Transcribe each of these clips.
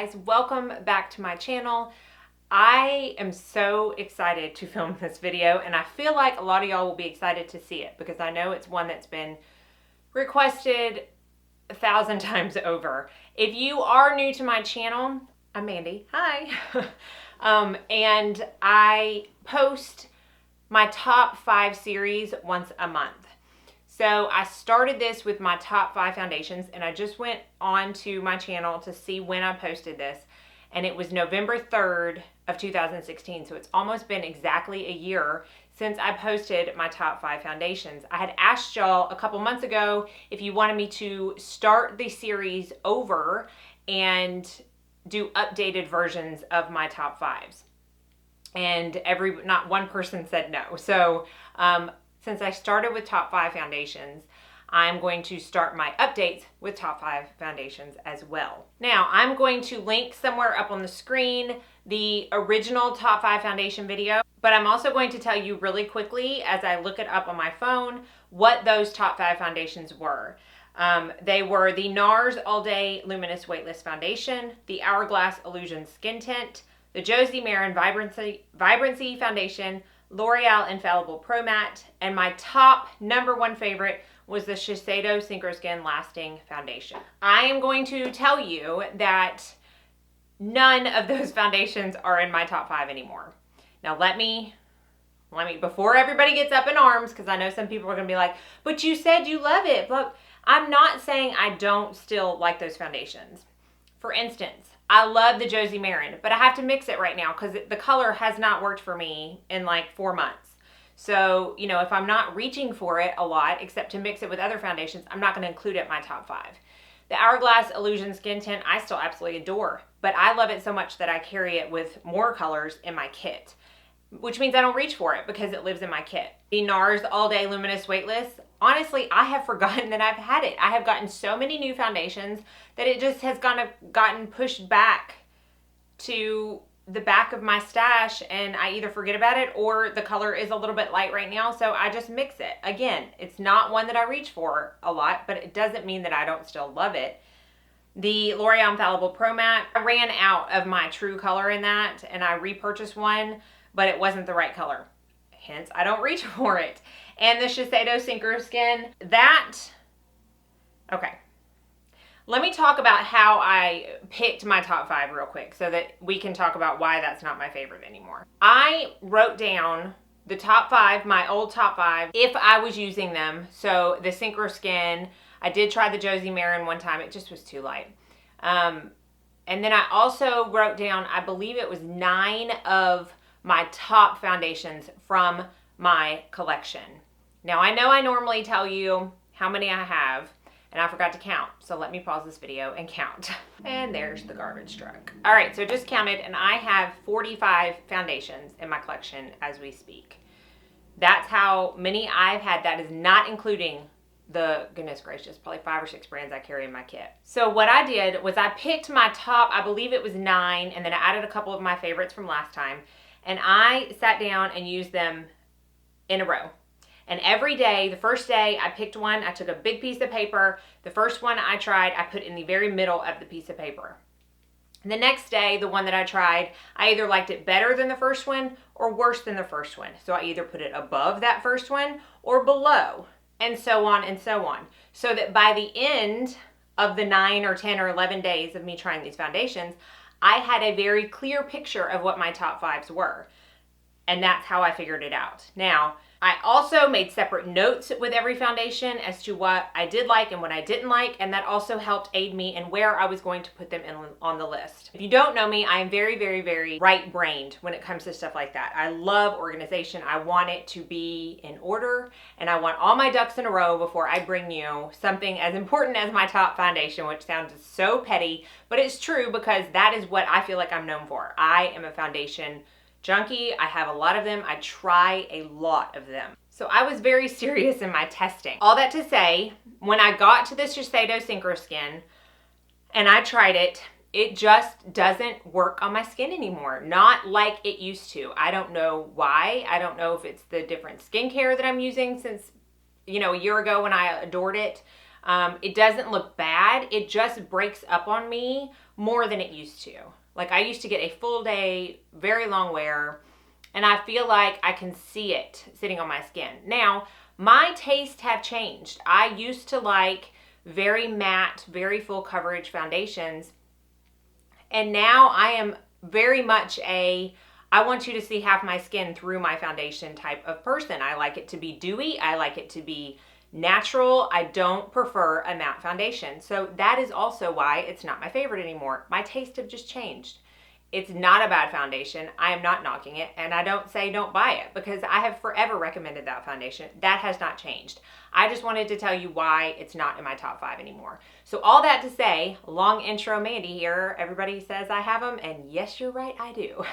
guys, welcome back to my channel. I am so excited to film this video, and I feel like a lot of y'all will be excited to see it because I know it's one that's been requested 1,000 times over. If you are new to my channel, I'm Mandy. Hi. And I post my top 5 series once a month. So I started this with my top 5 foundations, and I just went on to my channel to see when I posted this, and it was November 3rd of 2016. So it's almost been exactly a year since I posted my top 5 foundations. I had asked y'all a couple months ago if you wanted me to start the series over and do updated versions of my top 5s. And not one person said no. So since I started with top 5 foundations, I'm going to start my updates with top 5 foundations as well. Now, I'm going to link somewhere up on the screen the original top 5 foundation video, but I'm also going to tell you really quickly as I look it up on my phone what those top 5 foundations were. They were the NARS All Day Luminous Weightless Foundation, the Hourglass Illusion Skin Tint, the Josie Maran Vibrancy Foundation, L'Oreal Infallible Pro Matte, and my top #1 favorite was the Shiseido Synchro Skin Lasting Foundation. I am going to tell you that none of those foundations are in my top 5 anymore. Now let me, before everybody gets up in arms, because I know some people are going to be like, but you said you love it. But I'm not saying I don't still like those foundations. For instance, I love the Josie Maran, but I have to mix it right now because the color has not worked for me in like 4 months. So, you know, if I'm not reaching for it a lot, except to mix it with other foundations, I'm not going to include it in my top 5. The Hourglass Illusion Skin Tint, I still absolutely adore, but I love it so much that I carry it with more colors in my kit, which means I don't reach for it because it lives in my kit. The NARS All Day Luminous Weightless, honestly, I have forgotten that I've had it. I have gotten so many new foundations that it just has gotten pushed back to the back of my stash, and I either forget about it or the color is a little bit light right now, so I just mix it. Again, it's not one that I reach for a lot, but it doesn't mean that I don't still love it. The L'Oreal Infallible Pro Matte, I ran out of my true color in that, and I repurchased one, but it wasn't the right color. Hence, I don't reach for it. And the Shiseido Synchro Skin, okay. Let me talk about how I picked my top 5 real quick so that we can talk about why that's not my favorite anymore. I wrote down the top 5, my old top 5, if I was using them. So the Synchro Skin, I did try the Josie Maran one time. It just was too light. And then I also wrote down, I believe it was 9 of my top foundations from my collection. Now, I know I normally tell you how many I have, and I forgot to count. So let me pause this video and count. And there's the garbage truck. All right, so just counted, and I have 45 foundations in my collection as we speak. That's how many I've had. That is not including the, goodness gracious, probably 5 or 6 brands I carry in my kit. So what I did was I picked my top, I believe it was 9, and then I added a couple of my favorites from last time, and I sat down and used them in a row. And every day, the first day I picked one, I took a big piece of paper. The first one I tried, I put in the very middle of the piece of paper. And the next day, the one that I tried, I either liked it better than the first one or worse than the first one. So I either put it above that first one or below, and so on and so on. So that by the end of the 9 or 10 or 11 days of me trying these foundations, I had a very clear picture of what my top 5s were. And that's how I figured it out. Now, I also made separate notes with every foundation as to what I did like and what I didn't like, and that also helped aid me in where I was going to put them on the list. If you don't know me, I am very, very, very right-brained when it comes to stuff like that. I love organization. I want it to be in order, and I want all my ducks in a row before I bring you something as important as my top foundation, which sounds so petty, but it's true because that is what I feel like I'm known for. I am a foundation junkie. I have a lot of them. I try a lot of them. So I was very serious in my testing. All that to say, when I got to the Shiseido Synchro Skin and I tried it, it just doesn't work on my skin anymore. Not like it used to. I don't know why. I don't know if it's the different skincare that I'm using since, you know, a year ago when I adored it. It doesn't look bad. It just breaks up on me more than it used to. Like, I used to get a full day, very long wear, and I feel like I can see it sitting on my skin. Now, my tastes have changed. I used to like very matte, very full coverage foundations, and now I am very much I want you to see half my skin through my foundation type of person. I like it to be dewy. I like it to be natural. I don't prefer a matte foundation. So that is also why it's not my favorite anymore. My tastes have just changed. It's not a bad foundation. I am not knocking it, and I don't say don't buy it because I have forever recommended that foundation. That has not changed. I just wanted to tell you why it's not in my top 5 anymore. So all that to say, long intro Mandy here. Everybody says I have them, and yes, you're right, I do.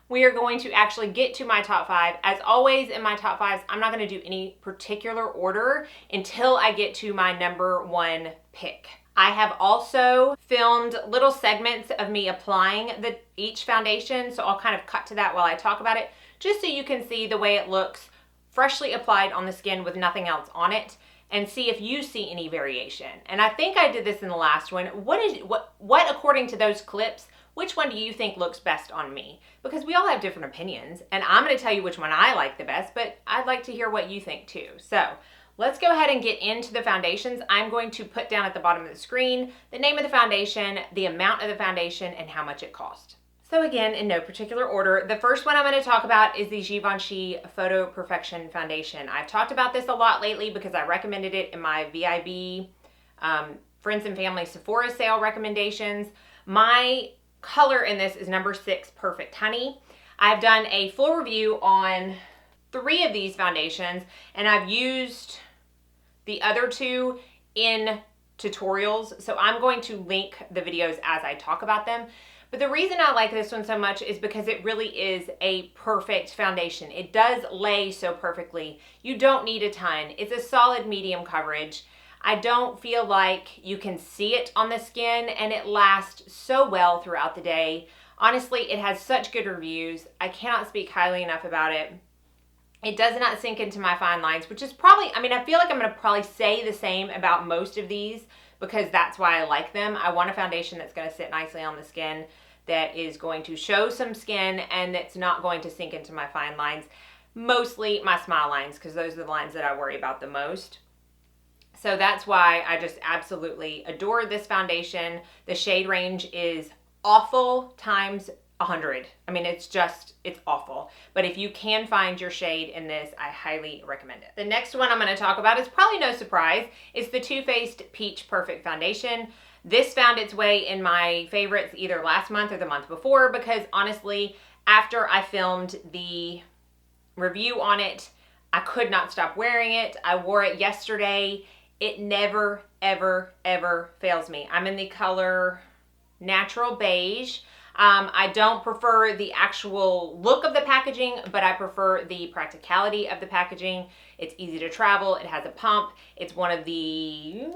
We are going to actually get to my top 5. As always in my top 5s, I'm not going to do any particular order until I get to my number 1 pick. I have also filmed little segments of me applying each foundation, so I'll kind of cut to that while I talk about it, just so you can see the way it looks freshly applied on the skin with nothing else on it, and see if you see any variation. And I think I did this in the last one. What according to those clips, which one do you think looks best on me? Because we all have different opinions, and I'm going to tell you which one I like the best, but I'd like to hear what you think too. So let's go ahead and get into the foundations. I'm going to put down at the bottom of the screen the name of the foundation, the amount of the foundation, and how much it cost. So again, in no particular order, the first one I'm going to talk about is the Givenchy Photo Perfection Foundation. I've talked about this a lot lately because I recommended it in my VIB Friends and Family Sephora sale recommendations. My color in this is number 6, Perfect Honey. I've done a full review on 3 of these foundations, and I've used the other 2 in tutorials, so I'm going to link the videos as I talk about them. But the reason I like this one so much is because it really is a perfect foundation. It does lay so perfectly. You don't need a ton. It's a solid medium coverage. I don't feel like you can see it on the skin, and it lasts so well throughout the day. Honestly, it has such good reviews. I cannot speak highly enough about it. It does not sink into my fine lines, which is probably, I feel like I'm going to probably say the same about most of these because that's why I like them. I want a foundation that's going to sit nicely on the skin, that is going to show some skin, and that's not going to sink into my fine lines. Mostly my smile lines, because those are the lines that I worry about the most. So that's why I just absolutely adore this foundation. The shade range is awful times 100. It's awful. But if you can find your shade in this, I highly recommend it. The next one I'm going to talk about is probably no surprise. It's the Too Faced Peach Perfect Foundation. This found its way in my favorites either last month or the month before because honestly, after I filmed the review on it, I could not stop wearing it. I wore it yesterday. It never, ever, ever fails me. I'm in the color Natural Beige. I don't prefer the actual look of the packaging, but I prefer the practicality of the packaging. It's easy to travel. It has a pump. It's one of the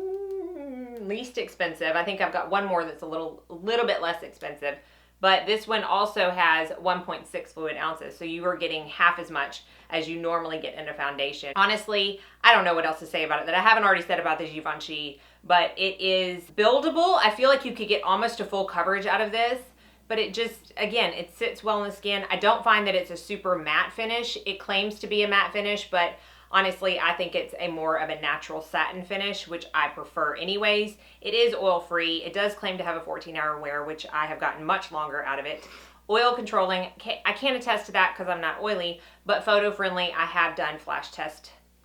least expensive. I think I've got one more that's a little bit less expensive, but this one also has 1.6 fluid ounces. So you are getting half as much as you normally get in a foundation. Honestly, I don't know what else to say about it that I haven't already said about the Givenchy, but it is buildable. I feel like you could get almost a full coverage out of this, but it just, again, it sits well in the skin. I don't find that it's a super matte finish. It claims to be a matte finish, but honestly, I think it's a more of a natural satin finish, which I prefer anyways. It is oil-free. It does claim to have a 14-hour wear, which I have gotten much longer out of it. Oil controlling, I can't attest to that because I'm not oily, but photo-friendly. I have done flash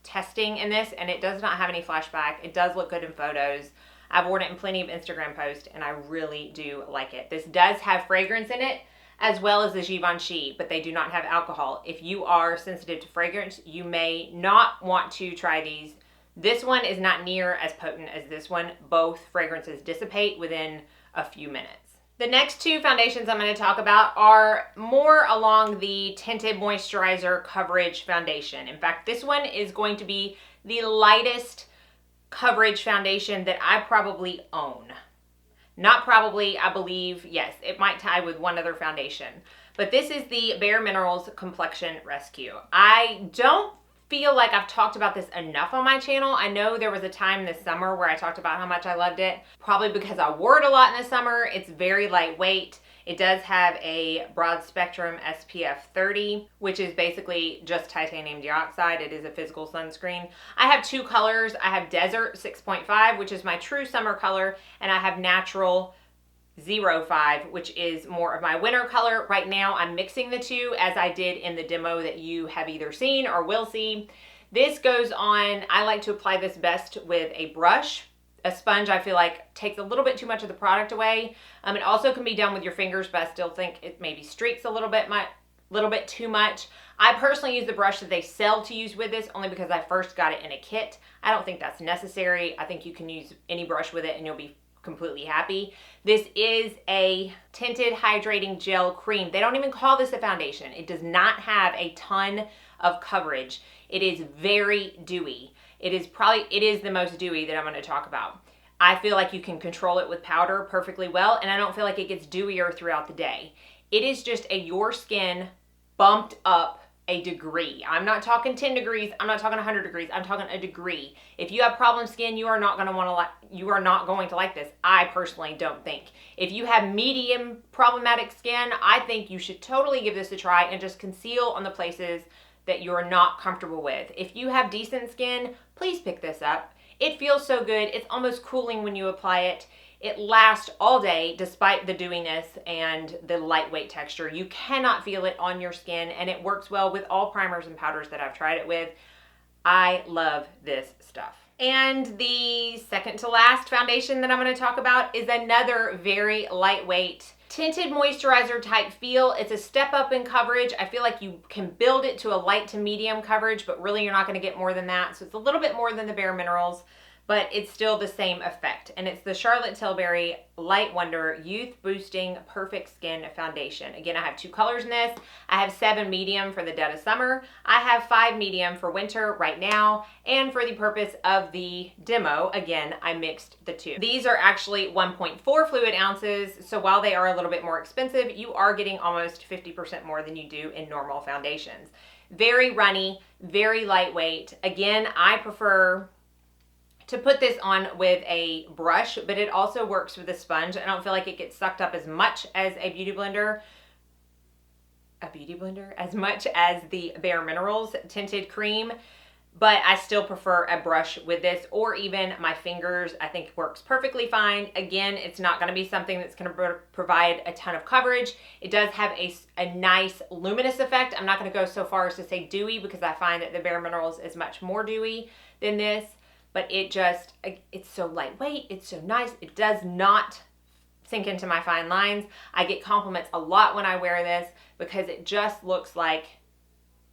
testing in this, and it does not have any flashback. It does look good in photos. I've worn it in plenty of Instagram posts, and I really do like it. This does have fragrance in it, as well as the Givenchy, but they do not have alcohol. If you are sensitive to fragrance, you may not want to try these. This one is not near as potent as this one. Both fragrances dissipate within a few minutes. The next 2 foundations I'm going to talk about are more along the tinted moisturizer coverage foundation. In fact, this one is going to be the lightest coverage foundation that I probably own. Not probably, I believe, yes, it might tie with one other foundation. But this is the Bare Minerals Complexion Rescue. I don't feel like I've talked about this enough on my channel. I know there was a time this summer where I talked about how much I loved it, probably because I wore it a lot in the summer. It's very lightweight. It does have a broad spectrum SPF 30, which is basically just titanium dioxide. It is a physical sunscreen. I have two colors. I have Desert 6.5, which is my true summer color, and I have Natural 05, which is more of my winter color. Right now, I'm mixing the two as I did in the demo that you have either seen or will see. This goes on, I like to apply this best with a brush. A sponge, I feel like, takes a little bit too much of the product away. It also can be done with your fingers, but I still think it maybe streaks a little bit too much. I personally use the brush that they sell to use with this only because I first got it in a kit. I don't think that's necessary. I think you can use any brush with it and you'll be completely happy. This is a tinted hydrating gel cream. They don't even call this a foundation. It does not have a ton of coverage. It is very dewy. It is the most dewy that I'm going to talk about. I feel like you can control it with powder perfectly well, and I don't feel like it gets dewier throughout the day. It is just your skin bumped up a degree. I'm not talking 10 degrees. I'm not talking 100 degrees. I'm talking a degree. If you have problem skin, you are not going to like this. I personally don't think. If you have medium problematic skin, I think you should totally give this a try and just conceal on the places that you're not comfortable with. If you have decent skin, please pick this up. It feels so good. It's almost cooling when you apply it. It lasts all day despite the dewiness and the lightweight texture. You cannot feel it on your skin, and it works well with all primers and powders that I've tried it with. I love this stuff. And the second to last foundation that I'm going to talk about is another very lightweight tinted moisturizer type feel. It's a step up in coverage. I feel like you can build it to a light to medium coverage, but really you're not going to get more than that. So it's a little bit more than the Bare Minerals, but it's still the same effect. And it's the Charlotte Tilbury Light Wonder Youth Boosting Perfect Skin Foundation. Again, I have two colors in this. I have 7 medium for the dead of summer. I have 5 medium for winter right now. And for the purpose of the demo, again, I mixed the two. These are actually 1.4 fluid ounces. So while they are a little bit more expensive, you are getting almost 50% more than you do in normal foundations. Very runny, very lightweight. Again, I prefer to put this on with a brush, but it also works with a sponge. I don't feel like it gets sucked up as much as a beauty blender, as much as the Bare Minerals tinted cream, but I still prefer a brush with this, or even my fingers. I think works perfectly fine. Again, it's not going to be something that's going to provide a ton of coverage. It does have a nice luminous effect. I'm not going to go so far as to say dewy, because I find that the Bare Minerals is much more dewy than this. But it's so lightweight, it's so nice. It does not sink into my fine lines. I get compliments a lot when I wear this because it just looks like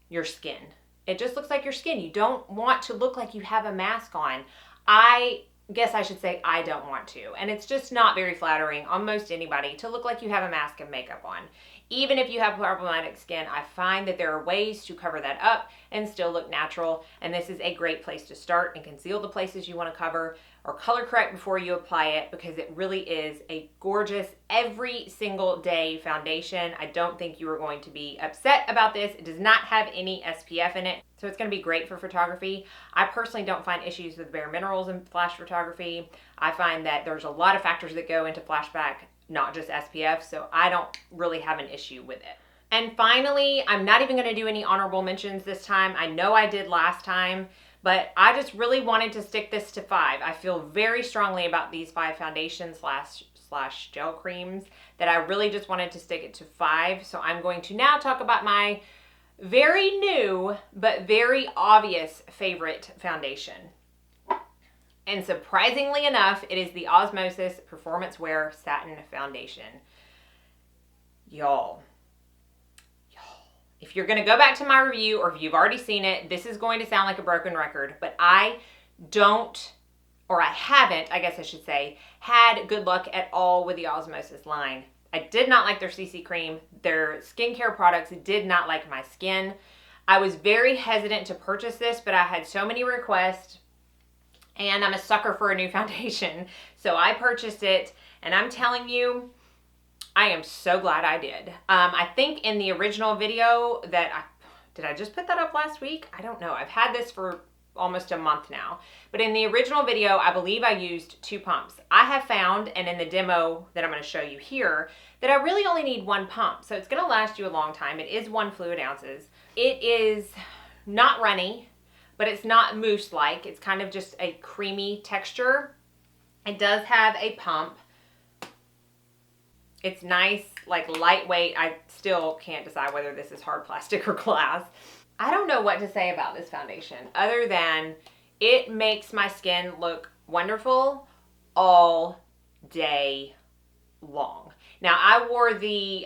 your skin. It just looks like your skin. You don't want to look like you have a mask on. I guess I should say I don't want to. And it's just not very flattering on most anybody to look like you have a mask and makeup on. Even if you have problematic skin, I find that there are ways to cover that up and still look natural. And this is a great place to start and conceal the places you want to cover, or color correct before you apply it, because it really is a gorgeous every single day foundation. I don't think you are going to be upset about this. It does not have any SPF in it, so it's going to be great for photography. I personally don't find issues with Bare Minerals in flash photography. I find that there's a lot of factors that go into flashback, not just SPF, so I don't really have an issue with it. And finally, I'm not even going to do any honorable mentions this time. I know I did last time, but I just really wanted to stick this to 5. I feel very strongly about these 5 foundations slash gel creams that I really just wanted to stick it to 5. So I'm going to now talk about my very new but very obvious favorite foundation. And surprisingly enough, it is the Osmosis Performance Wear Satin Foundation. Y'all, if you're going to go back to my review, or if you've already seen it, this is going to sound like a broken record, but I haven't, I guess I should say, had good luck at all with the Osmosis line. I did not like their CC cream. Their skincare products did not like my skin. I was very hesitant to purchase this, but I had so many requests, and I'm a sucker for a new foundation. So I purchased it, and I'm telling you, I am so glad I did. I think in the original video that I Did I just put that up last week? I don't know. I've had this for almost a month now. But in the original video, I believe I used 2 pumps. I have found, and in the demo that I'm going to show you here, that I really only need 1 pump. So it's going to last you a long time. It is 1 fluid ounces. It is not runny, but it's not mousse-like. It's kind of just a creamy texture. It does have a pump. It's nice, like lightweight. I still can't decide whether this is hard plastic or glass. I don't know what to say about this foundation other than it makes my skin look wonderful all day long. Now, I wore the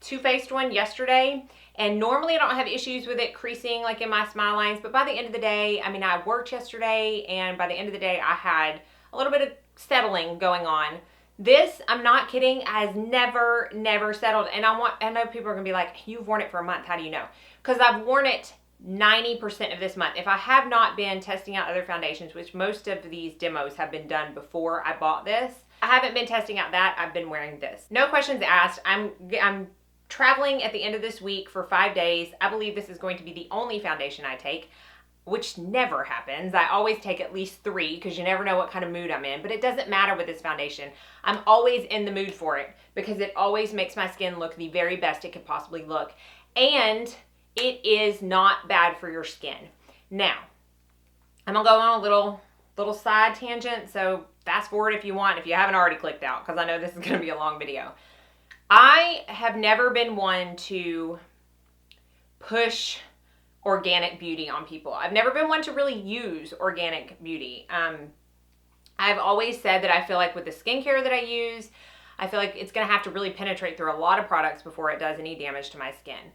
Too Faced one yesterday, and normally I don't have issues with it creasing like in my smile lines, but by the end of the day, I mean, I worked yesterday, and by the end of the day, I had a little bit of settling going on. This, I'm not kidding, has never settled. And I know people are gonna be like, you've worn it for a month, how do you know? Because I've worn it 90% of this month. If I have not been testing out other foundations, which most of these demos have been done before I bought this, I haven't been testing out that, I've been wearing this. No questions asked. I'm traveling at the end of this week for 5 days. I believe this is going to be the only foundation I take, which never happens. I always take at least 3 because you never know what kind of mood I'm in, but it doesn't matter with this foundation. I'm always in the mood for it because it always makes my skin look the very best it could possibly look. And it is not bad for your skin. Now, I'm gonna go on a little side tangent, so fast forward if you want, if you haven't already clicked out, because I know this is gonna be a long video. I have never been one to push organic beauty on people. I've never been one to really use organic beauty. I've always said that I feel like with the skincare that I use, I feel like it's gonna have to really penetrate through a lot of products before it does any damage to my skin.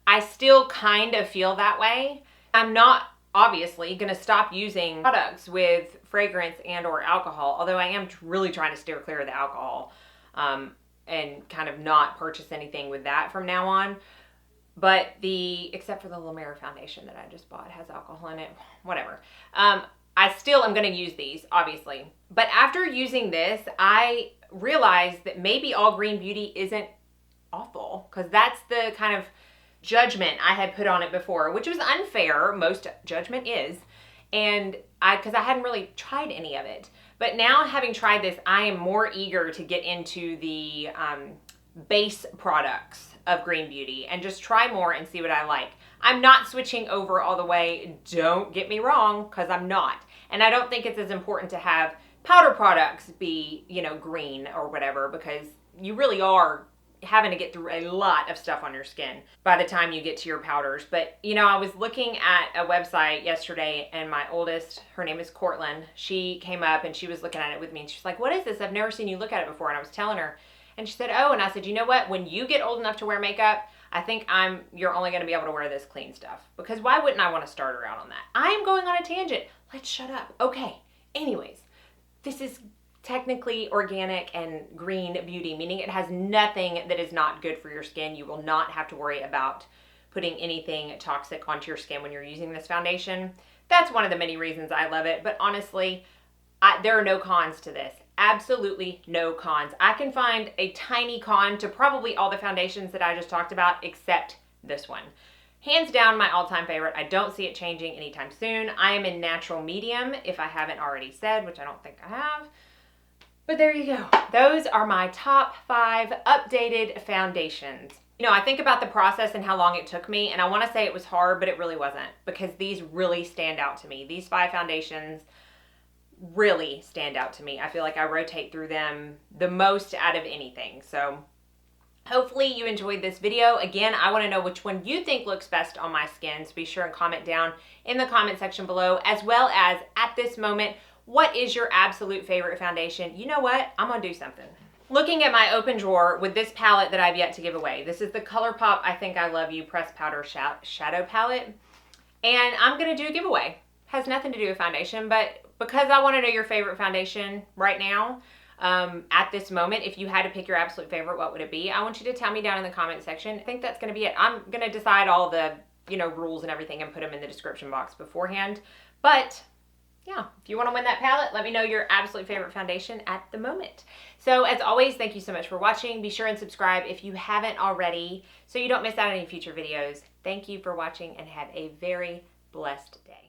I still kind of feel that way. I'm not obviously gonna stop using products with fragrance and or alcohol, although I am really trying to steer clear of the alcohol and kind of not purchase anything with that from now on. But except for the La Mer foundation that I just bought, has alcohol in it, whatever. I still am gonna use these, obviously. But after using this, I realized that maybe all green beauty isn't awful, because that's the kind of judgment I had put on it before, which was unfair. Most judgment is. And because I hadn't really tried any of it. But now having tried this, I am more eager to get into the base products of green beauty and just try more and see what I like. I'm not switching over all the way, don't get me wrong, because I'm not. And I don't think it's as important to have powder products be, you know, green or whatever, because you really are having to get through a lot of stuff on your skin by the time you get to your powders. But, you know, I was looking at a website yesterday, and my oldest, her name is Cortland, she came up and she was looking at it with me, and she's like, what is this? I've never seen you look at it before. And I was telling her, and she said, oh, and I said, you know what? When you get old enough to wear makeup, I think you're only going to be able to wear this clean stuff. Because why wouldn't I want to start her out on that? I am going on a tangent. Let's shut up. Okay. Anyways, this is technically organic and green beauty, meaning it has nothing that is not good for your skin. You will not have to worry about putting anything toxic onto your skin when you're using this foundation. That's one of the many reasons I love it. But honestly, there are no cons to this. Absolutely no cons. I can find a tiny con to probably all the foundations that I just talked about, except this one. Hands down, my all-time favorite. I don't see it changing anytime soon. I am in natural medium, if I haven't already said, which I don't think I have. But there you go. Those are my top 5 updated foundations. You know, I think about the process and how long it took me, and I want to say it was hard, but it really wasn't, because these really stand out to me. These 5 foundations really stand out to me. I feel like I rotate through them the most out of anything. So hopefully you enjoyed this video. Again, I want to know which one you think looks best on my skin, so be sure and comment down in the comment section below, as well as at this moment, what is your absolute favorite foundation? You know what? I'm gonna do something. Looking at my open drawer with this palette that I've yet to give away. This is the ColourPop I Think I Love You Pressed Powder Shadow Palette. And I'm gonna do a giveaway. Has nothing to do with foundation, but because I want to know your favorite foundation right now, at this moment, if you had to pick your absolute favorite, what would it be? I want you to tell me down in the comment section. I think that's going to be it. I'm going to decide all the, rules and everything and put them in the description box beforehand. But yeah, If you want to win that palette, let me know your absolute favorite foundation at the moment. So as always, thank you so much for watching. Be sure and subscribe if you haven't already so you don't miss out on any future videos. Thank you for watching and have a very blessed day.